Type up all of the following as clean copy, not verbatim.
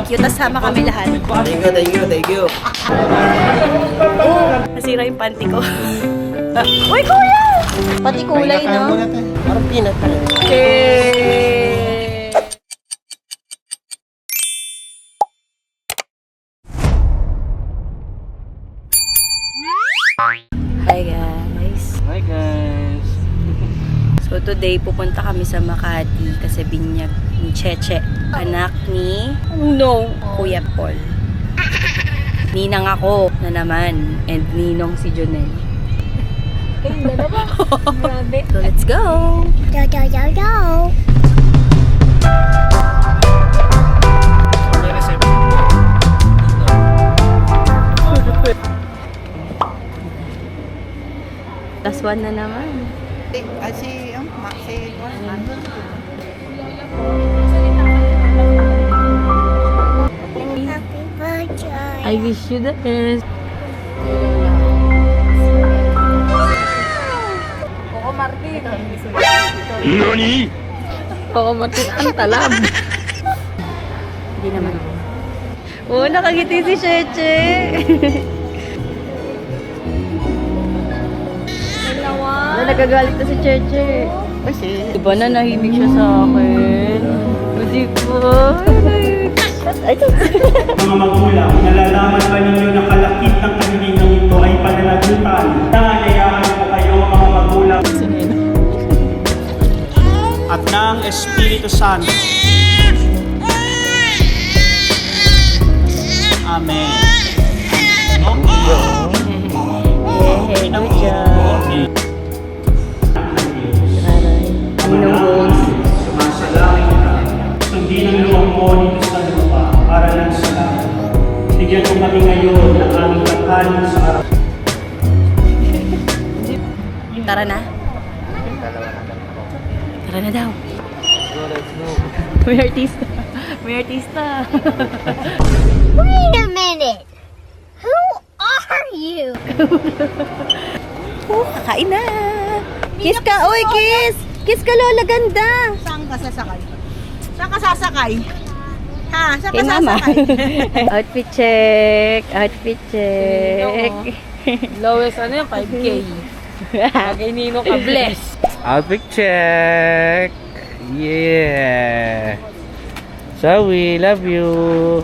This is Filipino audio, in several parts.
thank you. Tapos sama kami lahat. Thank you, thank you, thank you. Nasira yung panty ko. Uy, kuya! Pati kulay, no? Parang peanut pa rin. Hi guys. Hi guys. So today pupunta kami sa Makati kasi binyag ni Cheche, anak ni Kuya Paul. Ninang ako na naman and ninong si Jonel. Kayong dalawa. Grabe. So let's go. Go, go, go, go. Last one na naman. Happy birthday. I wish you the best. Coco Martin. Nani? Oo, Martin, ang talab. Hindi naman. Oo, nakangiti si Cheche. Dalawa. Nagagalit na si Cheche. Kasi, Diba na nahimik siya sa akin? Hindi ko. Mga magulang, nalalaman ba ninyo na kalakip ng kahilingang ito ay pananagutan? Nanganayaan ko kayo mga magulang at ng Espiritu Santo. Amen. Yehey, good job. Ninong goals. Sumasalangin ka. Sundin ang luwang mo dito sa lupa para lang sa langit. Bigyan mo kami ngayon ng aming kakanin sa araw. Tara na. Tara na daw. let's go. May artista. May artista. Wait a minute. Who are you? Kakain na. Kiss ka. Oy, kiss. Kiss ka, Lola. Ganda. Saan ka sasakay? Saan ka sasakay? Ha? Saan ka Kay mama. sasakay? Outfit check. Outfit check. Lowest ano yung 5K. Kagay nino ka bless. Outfit check. Yeah. Zoe, love you.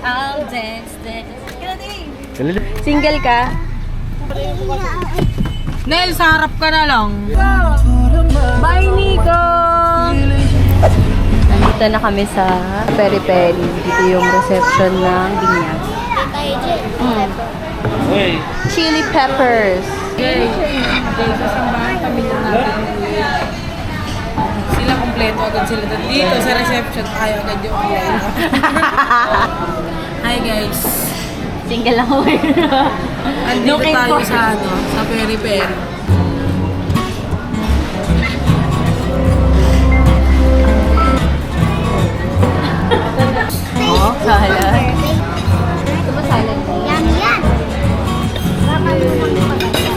I'll dance, dance. Single ka? Nel, sa harap ka na lang. Bye, Nico! Nandito na kami sa Peri Peri. Dito yung reception ng binyag. Hey. Chili peppers. Okay. Sa sambahan, pamilya natin. Sila kompleto agad sila. Dito sa reception, tayo agad yung kompleto. Hi guys. Single ako. Andito Looking tayo for- sa ano, sa Peri Peri. Oh, salad. Ito ba salad? Yan, yan. Bakal mo ng maganda.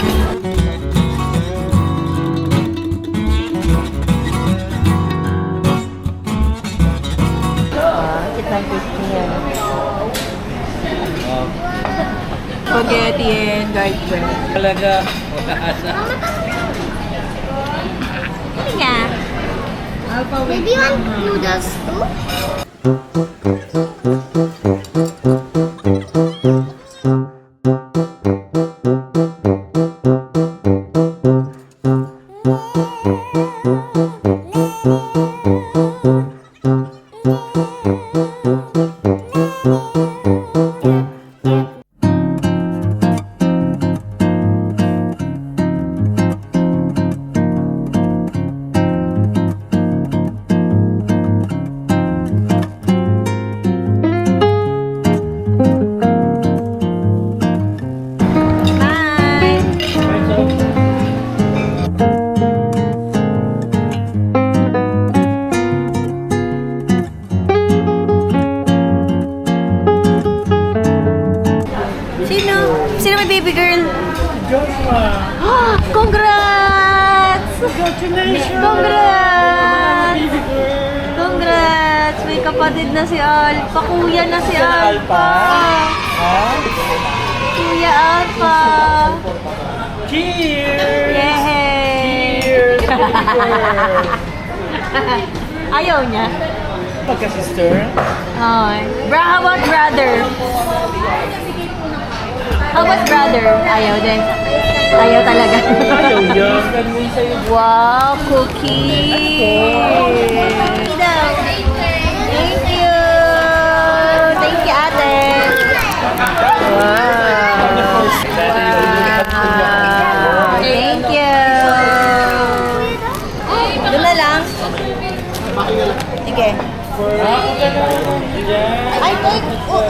Kitang crispy yan. Spaghetti and garlic bread. Talaga. Wala sa. Yeah. Maybe you want noodles too? Sino may baby girl? Joshua! Congrats! Congratulations! Congrats! Congrats! May Magkapatid na si Alpha. Kuya na si Alpha. Kuya Alpha. Cheers! Yay! Cheers! Ayaw niya. Pagka-sister? Okay. How about brother? How about brother? Ayaw din. Ayaw talaga. Ayaw yan. Wow, cookie! Thank you! Thank you, ate! Wow! Thank you! Doon na lang. Sige. Ay, thank you!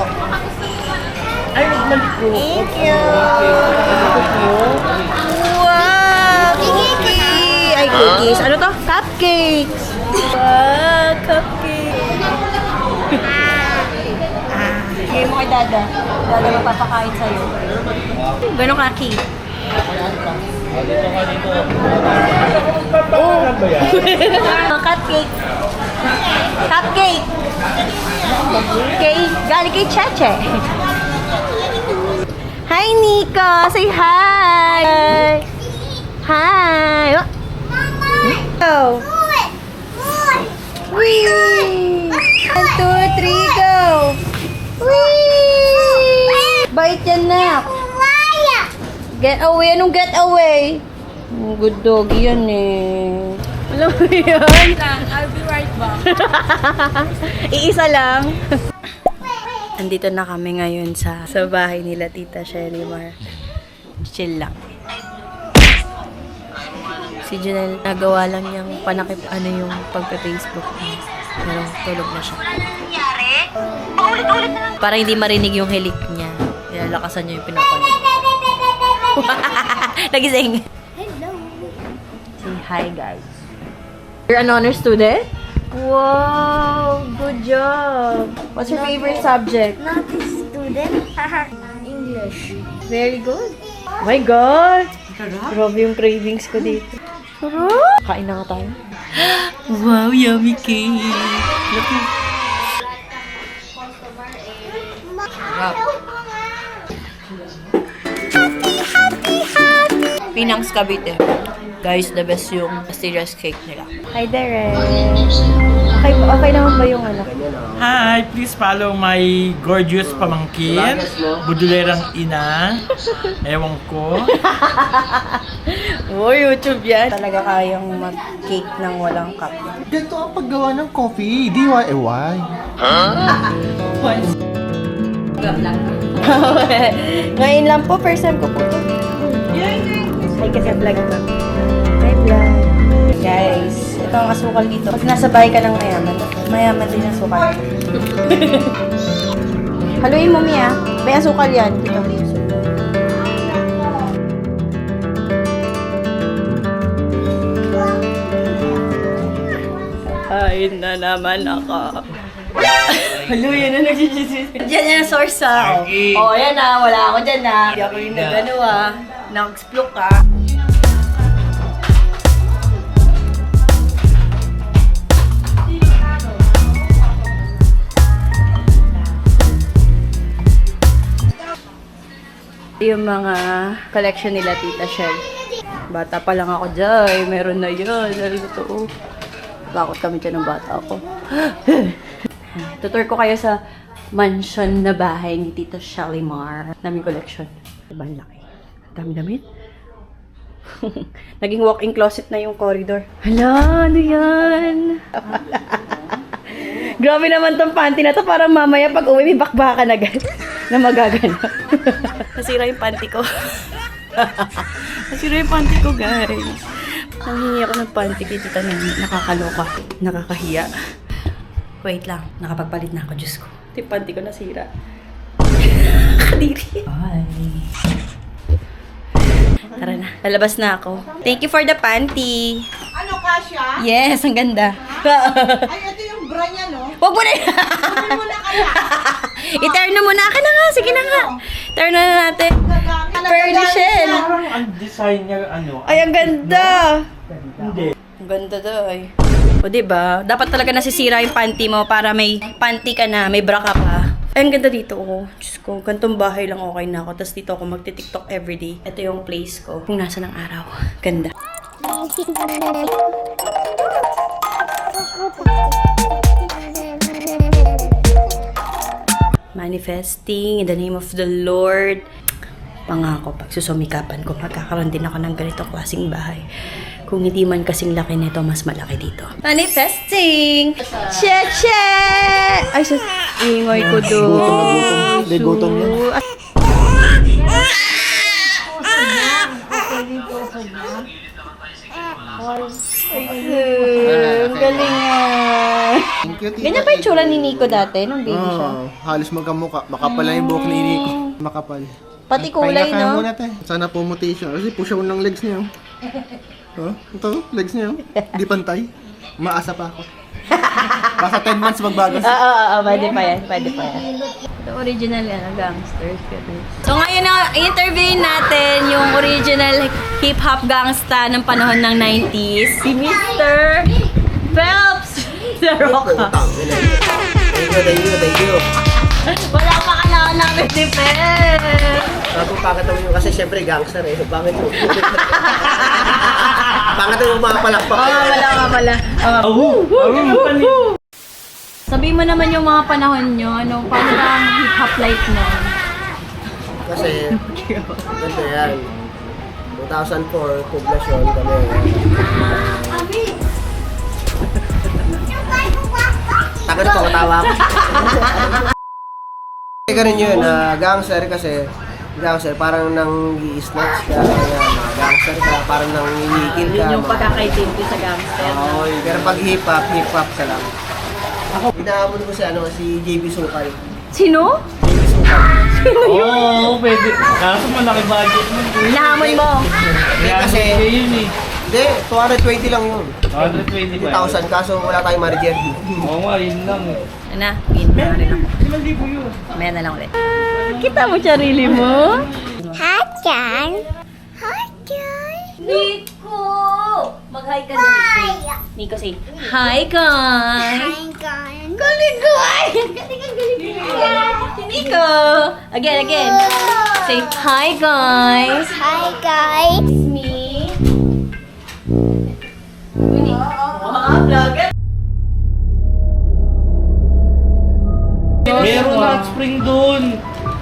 Ay, magmaliko. Thank you! Wow! Cookie! Ay, cookies. Ano to? Cupcakes! Wow! Cupcakes! Sige mo kay Dada. Dada magpapakain sa'yo. Gano'ng kaki? Cupcake! Cupcake! Galing kay Cheche. Hi, Nico! Say hi! Hi! Go! Whee! 1, 2, 3, go! Whee! Bait yan na! Get away! Anong get away? Good doggy yan eh. Alam mo yun? I'll be right back. Iisa lang. Andito na kami ngayon sa bahay nila Tita Shelly Mar. Chill lang. Si Janelle, nagawa lang niyang panakip yung pagpe-Facebook niya. Pero tulog na siya. Para hindi marinig yung hilik niya. Nilalakasan niya yung pinapanood. Nagising. Hello. Say hi, guys. You're an honor student? Wow! Good job! What's your favorite subject? Not a student. English. Very good. Oh my God! Grabe yung cravings ko dito. Kain na nga tayo. Wow, yummy cake! Look at Pinang's Cavite. Guys, the best yung mysterious cake nila. Hi, Derek. Okay naman ba yung anak? Hi! Please follow my gorgeous pamangkin, budulerang ina, ewan ko. Oh, YouTube yan. Talaga kayang mag-cake ng walang cup. Ganito ang paggawa ng coffee, DIY. Ngayon lang po, first time ko po ito. Ay, kasi vlog ito. Hi, vlog. Guys, ito ang asukal dito. Pag nasa bahay ka ng mayaman, mayaman din ang asukal. Haluin mo, Mia. May asukal yan. Dito. Ay, na naman ako. Hello, yan na nagsisisi. Diyan yan ang source ah. Oh, yan na. Wala ako dyan na. Hindi ako yung nagano ah. Nag-explore ka. Yung mga collection nila Tita Shell. Bata pa lang ako dyan. Meron na yun. Dahil totoo. Bakit kami dyan ng bata ako. Tutur ko kayo sa mansion na bahay ni Tita Shalimar. Naming collection. Diba ang laki? Dami damit. Naging walk-in closet na yung corridor. Hala, ano yan? Grabe naman tong panty na to. Parang mamaya pag uwi, may bakbakan agad na magaganap. Nasira yung panty ko. Nasira yung panty ko, guys. Nanghingi ako ng panty kay Tita na nakakaloka. Nakakahiya. Wait lang, nakapagpalit na ako, Diyos ko. Yung panty ko nasira. Kadiri. Bye. Tara na, lalabas na ako. Thank you for the panty. Ano, Kasha? Yes, ang ganda. Ay, ito yung bra niya, no? Huwag mo na. Ano mo na kaya? I-turn na muna. Akin na nga, sige na nga. Turn na natin. Pearly shell. Parang ang design niya, ano, Ay, ang ganda. hindi. Ang ganda daw ay. O diba? Dapat talaga nasisira yung panty mo para may panty ka na, may bra ka pa. Ay, ang ganda dito. Oh. Diyos ko, gantong bahay lang okay na ako. Tapos dito ako magti-tiktok everyday. Ito yung place ko. Kung nasa ng araw. Ganda. Manifesting in the name of the Lord. Pangako, pag susumikapan ko, magkakaroon din ako ng ganitong klaseng bahay. Kung hindi man kasing laki nito, mas malaki dito. Manifesting! Che-che! Ay, sus... Ingoy ko doon. Hindi, gutom yan. Ang galing nga. Thank you, tita. Ganyan ba yung tsura ni Nico dati, nung baby siya? Oo, halos magkamukha. Makapal lang yung buhok ni Nico. Makapal. Pati kulay, Pahinga ka no? muna, te. Sana pumuti siya. Kasi push out ng legs niya. Oh, ito, legs niya. Hindi pantay. Maasa pa ako. Basta 10 months magbago. Oo, pwede pa yan. Pwede pa yan. The original gangsters. So ngayon na interviewin natin yung original hip-hop gangsta ng panahon ng 90s. Si Mr. Phelps! The Roca. Thank you. Wala pa kailangan namin si Phelps! Napapakataw nyo kasi syempre gangster eh. Bakit mo? Bakit mo mga palakpak? Wala ka pala. Sabihin mo naman yung mga panahon nyo, ano, paano ba ang hip-hop life nyo? Kasi, ganito yan. 2004, poblasyon kami. Takot ko, katawa ko. Ganun yun, gangster kasi, gangster parang nang i-snatch ka, gangster ka, parang nang inikil ka. Yun yung pagkakaintindi sa gangster. Oo, pero pag hip-hop ka lang. Ako, inaabot ko si JB Sukay. Sino? JB Sukay. Oo, pwede. Kaso malaki budget mo. Hinahamon mo. Hindi kasi, yun eh. hindi, 220 lang yun. 120 2,000, kaso wala tayong manager. Oo nga, yun lang eh. Ano na? Gin na rin ako. 5,000 yun. Maya na lang ulit. Kita mo sarili mo? Hi, John. Hi, John. Nico! Mag-hi ka na, Nico. Nico, say, hi, guys! Hi, John. Galing, guys! Galing, Nico! Again. Say, hi, guys! Hi, guys. It's me. Wow, vlogger! Meron na spring doon.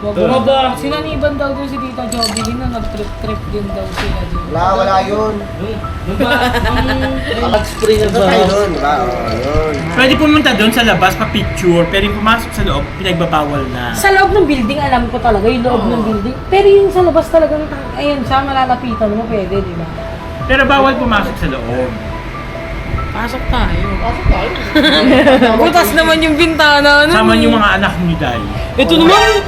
Bumaba. Sinaniban daw dun si Tita Joby na nag-trip-trip din daw sila dun. Wala yun. Nag-spring na Ito tayo doon, di ba? Oo, yun. Pwede pumunta doon sa labas, pa-picture, pero yung pumasok sa loob, pinagbabawal na. Sa loob ng building, alam ko talaga, yung loob ng building. Pero yung sa labas talaga, ayun siya, malalapitan mo, pwede, di ba? Pero bawal pumasok sa loob. Pasok tayo. Butas naman yung bintana. Sama yung mga anak ni Day. Ito naman,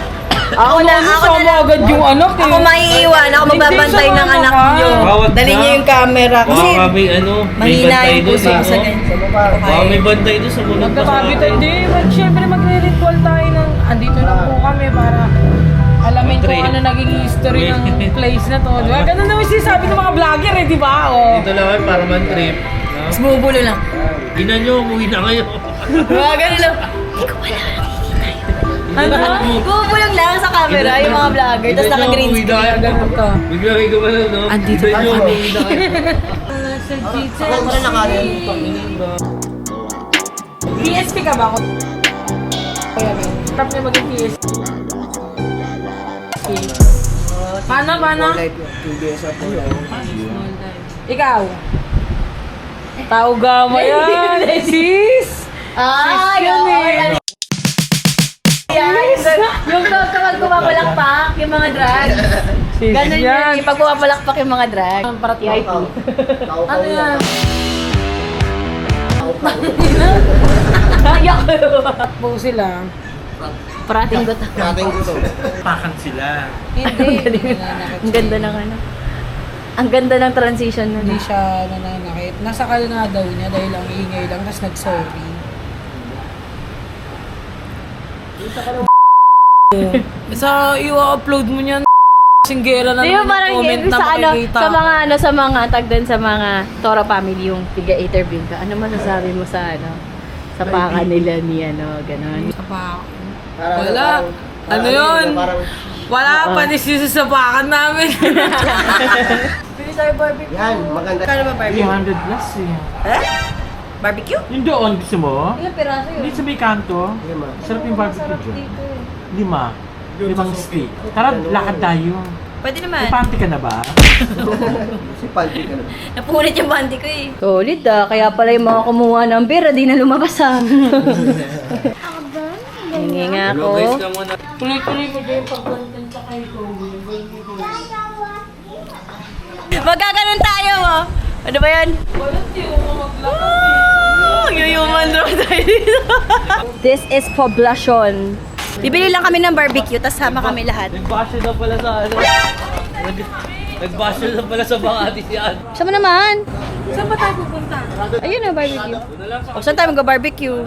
Ako na lang. agad yung anak eh. Ako maiiwan. Ako magbabantay ng anak nyo. Bawat Dali na. niyo yung camera. Kasi may mahina yung puso ko sa ganyan. may bantay doon sa mulog Nagkatabi tayo, hindi. Siyempre magre-ritual tayo ng, andito na po kami para alamin kung ano naging history ng place na to. Di ba? Ganun naman sinasabi ng mga vlogger eh, di ba? Oh. Ito lang para man-trip. Mas bumubulo lang. Ina nyo, umuwi na kayo. Mga ganun lang. Hindi ko pala nakikita yun. Ano? Bumubulong lang sa camera yung mga vlogger. Tapos naka-green screen. Ganun ka. Bigla kayo gumana, no? Andito pa kami. Ako mo rin nakarin. PSP ka ba ako? Tap niya maging PSP. Paano? Life yun. 2 days of Ikaw? Tao gama yan, sis! Ay, Yan eh. yung kapag pumapalakpak yung mga drag. Sis Ganun yan. yun. Pag pumapalakpak yung mga drag. VIP. Ano yan? Kaya ko. Po sila. Parating ko to. Ating gusto. Pakan sila. Hindi. Ang ganda ng ano. Ang ganda ng transition nun. Hindi siya nananakit. Nasakal nga daw niya dahil ang ingay lang, tapos nag-sorry. Sa i-upload mo niyan, Singgera na Di ba naman parang yung comment na sa ano, makikita. sa mga tag doon sa mga Toro family yung tiga-interview ka. Ano masasabi mo sa ano? Sa paka nila ni ano, gano'n. Sa pa. Parang- Wala. parang- Ano yun? Parang, Wala pa ni sa pakan namin. Pili tayo barbecue. yan, maganda. Kano ba barbecue? 300 plus eh. Barbecue? Yung doon, gusto mo? Ilang piraso Hindi sa may kanto. Lima. Sarap yung barbecue dyan. 5. 5 steak. Tara, lakad tayo. Pwede May naman. panty ka na ba? Si Paldi ka na. Napunit yung bandi ko eh. Solid kaya pala yung mga kumuha ng beer, di na lumabas Hingi nga ako. Tuloy-tuloy mo dyan yung pag-content sa kayo. Magkaganon tayo oh. Ano ba yan? Yuyuman daw tayo dito. This is Poblacion. Bibili lang kami ng barbecue, tapos sama kami lahat. Nag-basher daw pala sa ano. Nag-basher daw pala sa Makati si Ad. Sama naman. Saan ba tayo pupunta? Ayun na, barbecue. O, saan tayo mag-barbecue?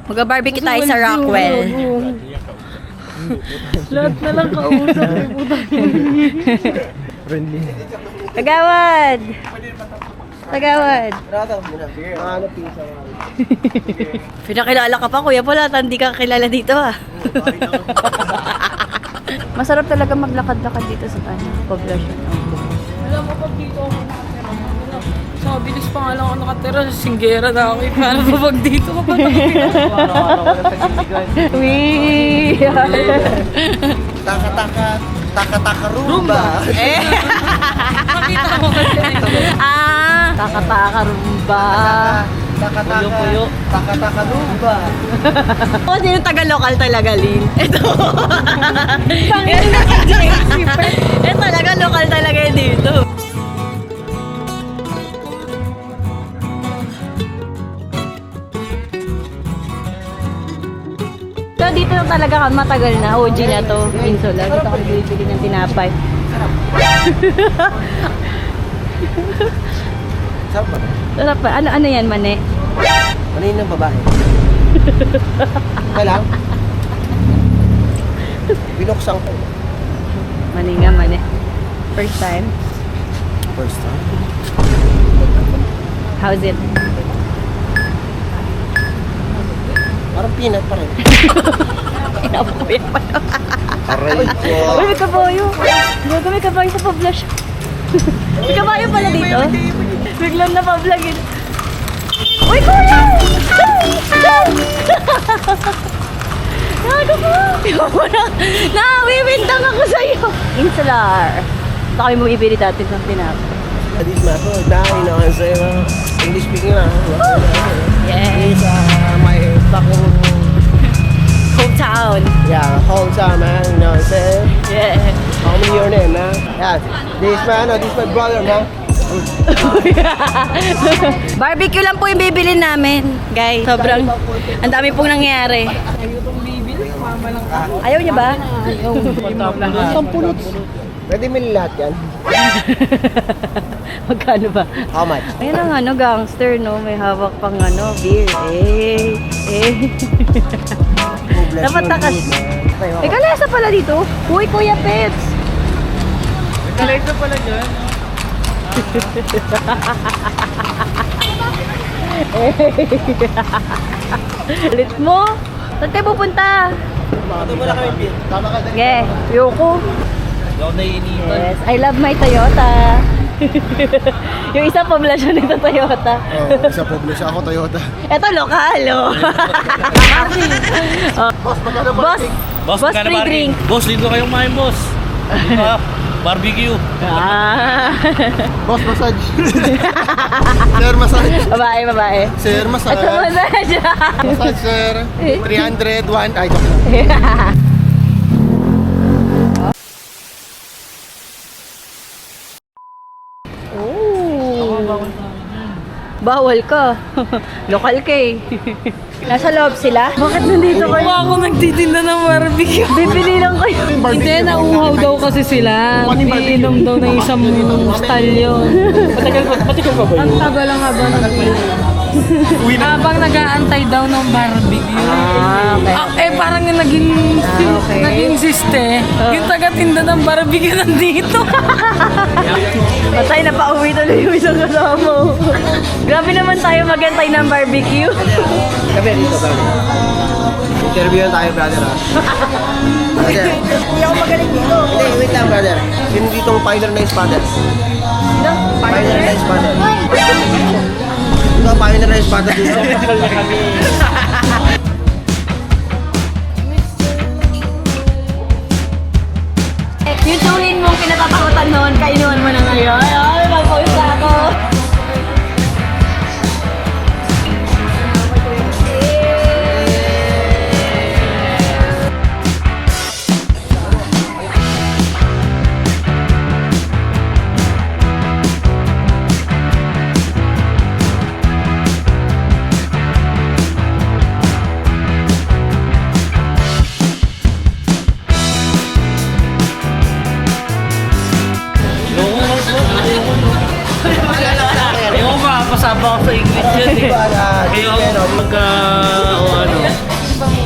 Mag-barbecue tayo sa Rockwell. Lahat na lang kausap. Kagawad! Kagawad! Ano, pizza. Pinakilala ka pa, Kuya Paul, at hindi ka kilala dito Masarap talaga maglakad-lakad dito sa Poblacion. Alam mo pag dito ako nakatira. Sa bilis pa nga lang ako nakatira. Sa Singgera na ako. Paano pa pag dito ka pa nakatira? Araw-araw walang tagindigan. Wee! Taka rumba. Makita mo kasi. Takataka rumba. Puyo-puyo. Taka rumba. O, sino taga-lokal talaga, Lin? Ito. Ito talaga, lokal talaga yun dito. So, dito na talaga matagal na. OG na to. Insula. Dito ako bibili ng tinapay. Sarap ba? Sarap pa. Ano yan, mane? Ano yun ng babae? Okay lang. Binuksan ko. Mane nga, mane. First time. First time. How's it? Parang peanut pa rin. Inabukuya pa na. Aray ko. Uy, may kabayo. Gaga, may kabayo sa Poblacion. May kabayo pala dito. Biglang napablogin. Uy, kuya! Gago po! Nawiwindang ako sa'yo. Insular. Ito kami bumibili dati ng tinapay. This method, now you know I'm saying, English speaking na. Yes. It's my fucking, Hometown. yeah, hometown, man. You know what I'm saying? Yeah. How many your name, man? Yeah, this man, oh, this my brother, man. Barbecue lang po yung bibili namin, guys. Sobrang, ang dami pong nangyayari. Ayaw niya ba? Pwede mili lahat yan. Magkano ba? How much? Ayun ang ano, gangster, no? May hawak pang ano, beer. Dapat takas. May kalesa pala dito. Uy, Kuya Pets! May kalesa pala dyan. Ulit mo? Saan tayo pupunta? Ito wala kami pin. Sige, yoko. Ikaw na iniitan. Yes, I love my Toyota. Yung isa Poblacion nito Toyota. Oh, isa Poblacion ako, Toyota. Ito lokal, oh. Boss, magkano Boss, Boss, boss magkano free ba rin? drink. Boss, dito kayong main, boss. Dito ka. Barbecue. Boss, massage. Sir, massage. Babae. Sir, massage. Ito massage. Massage, sir. 300, 1. Ay, joke lang. Bawal ka. Lokal ka eh. Nasa loob sila? Bakit nandito kayo? Ako nagtitinda ng barbecue. Bibili lang kayo. Hindi, nauuhaw daw kasi sila. Iinom daw ng isang stalyon. Matagal pa ba Ang tagal lang haba ng Habang nag-aantay daw ng barbecue. Parang yung naging siste. Yung taga-tinda ng barbecue nandito. Patay na pauwi tuloy yung isang kasama. Grabe naman tayo magantay ng barbecue. Gabi, dito, gabi. Interview tayo, brother, ha? Brother. Hindi ako magaling dito. Hindi, wait lang, brother. Sino ditong pioneer na spotter? Pioneer na spotter. Ito, pioneer na spotter dito. Yung tulin mong kinatatakutan noon, kainuan mo na ngayon. Ay, mag-pause na ako. Ayaw ba, pasaba ako sa English yan eh. Ayaw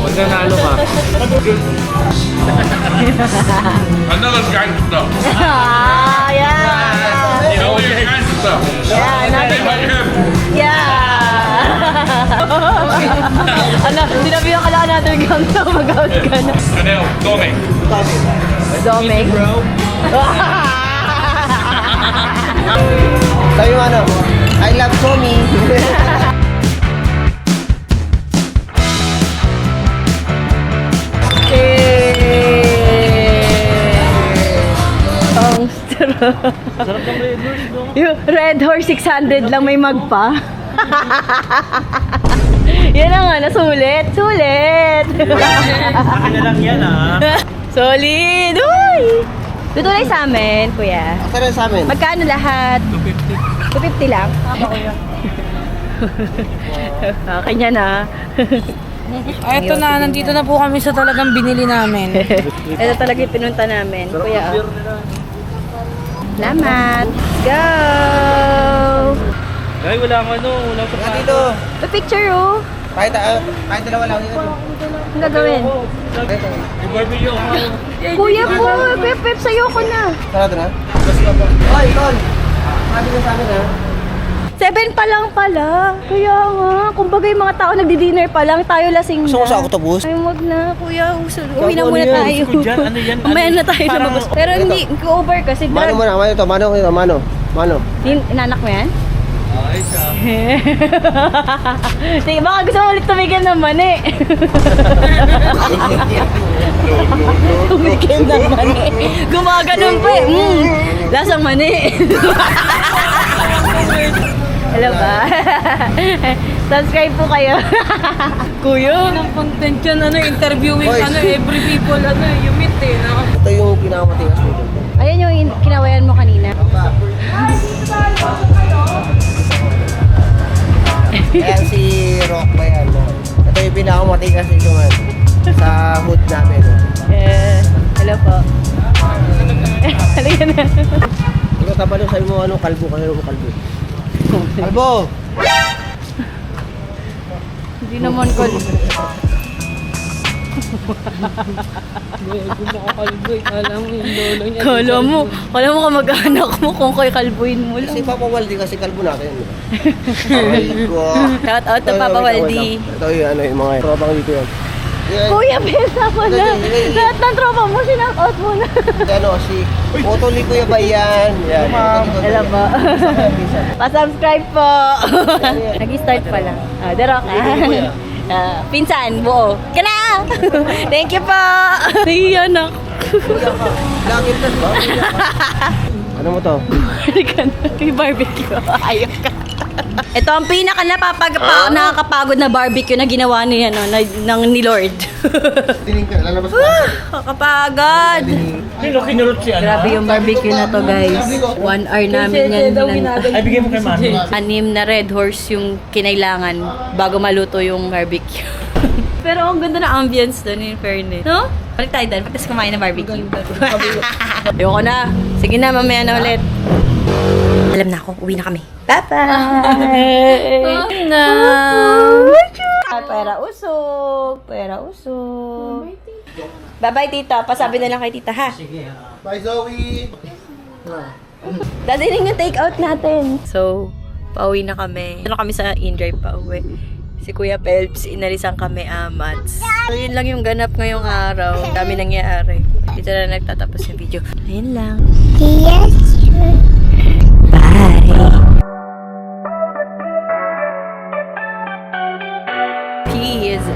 magkanalo ka. Another gangster. Ah, yeah. You know you're a gangster. Yeah, another Like him. Yeah. Ano, sinabihan ka lang natin gangsta, mag-out ka na. Canel, Dominic. Doming. Sabi mo ano? I love Tommy. Sarap ng Red Horse, no? Yung Red Horse 600 lang may magpa. Yan ang ano, sulit. Sulit. Akin na lang yan ah. Solid. Uy! Tutulay sa amin, kuya. Saan sa amin? Magkano lahat? 250 lang? Okay niya na. Eto na, nandito na po kami sa talagang binili namin. Ito talaga yung pinunta namin, kuya. Oh. Salamat. Go! Ay, wala akong wala akong Nga dito. The picture, oh. Kahit dalawa lang dito. Ang gagawin? Yung barbecue ako. Kuya po, Pep, sa'yo ko na. Sarado na? Hoy, Tol. Sabi ko sa amin, ha? 7 pa lang pala. Kaya nga, kumbaga yung mga tao nagdi-dinner pa lang, tayo lasing na. Gusto ko sa octopus? Ay, wag na, kuya. Uwi na Ano muna yan? tayo. Gusto ko dyan. Ano yan? Mamaya na tayo Parang- lumabas. Pero hindi, over kasi. Mano mo na, mano. Inanak mo yan? Ay, sa... Sige, baka gusto mo ulit tumigil ng mani. Tumigil ng mani. Gumaganon pa eh. Lasang mani. Hello ba? Subscribe po kayo. Kuya. Ang content yan, interviewing, Hoy. every people, you meet eh. No? Ito yung pinakamatigas dito. Ayan yung kinawayan mo kanina. Ayan si Rock ba yan? Ito yung pinakamatigas dito man. Sa hood namin. Hello po. Halika na. Ikaw tabalong sabi mo kalbo kasi mo kalbo. Kalbo! Hindi naman ko. Alam mo yung lolo niya. Kala mo kamag-anak mo kung ko'y kalbuin mo lang. Kasi Papa Waldi kasi kalbo natin. Ay, ko. Shout out to Papa Waldi. Ito yung yung mga tropang dito yan. Yan. Kuya, pesa mo na. Lahat ng tropa mo, sinang out mo na. Si Otoli Kuya Bayan. Yan. Hello po. Pa-subscribe po. Nag-start pa lang. Darok. Pinsan, buo. Kana! Thank you po. Iyan ako. Lagi ka ba? Ano mo to? Halika na. May barbecue. Ayaw ka. Ito ang pinaka nakakapagod na barbecue na ginawa ni, ni Lord. Tining ka, lalabas ko. Kakapagod. Sino kinurot si ano? Grabe yung barbecue na to, guys. 1 hour namin yan. Ay, bigay mo kay Mami. 6 na Red Horse yung kinailangan bago maluto yung barbecue. Pero ang ganda na ambience doon, in fairness. No? Balik tayo doon, pagkas kumain ng barbecue. Ayoko na. Sige na, mamaya na ulit. Alam na ako, uwi na kami. Bye-bye! No! Pera usog! Pera usog! Bye-bye, tita. Pasabi na lang kay tita, ha? Bye, Zoe! Dadaling yung take out natin. So, pauwi na kami. Ano kami sa in-drive pa uwi. Si Kuya Pelps, inalisan kami amats. So, yun lang yung ganap ngayong araw. Dami nangyayari. Dito na nagtatapos yung video. Ayun lang. Yes, Bye! Peace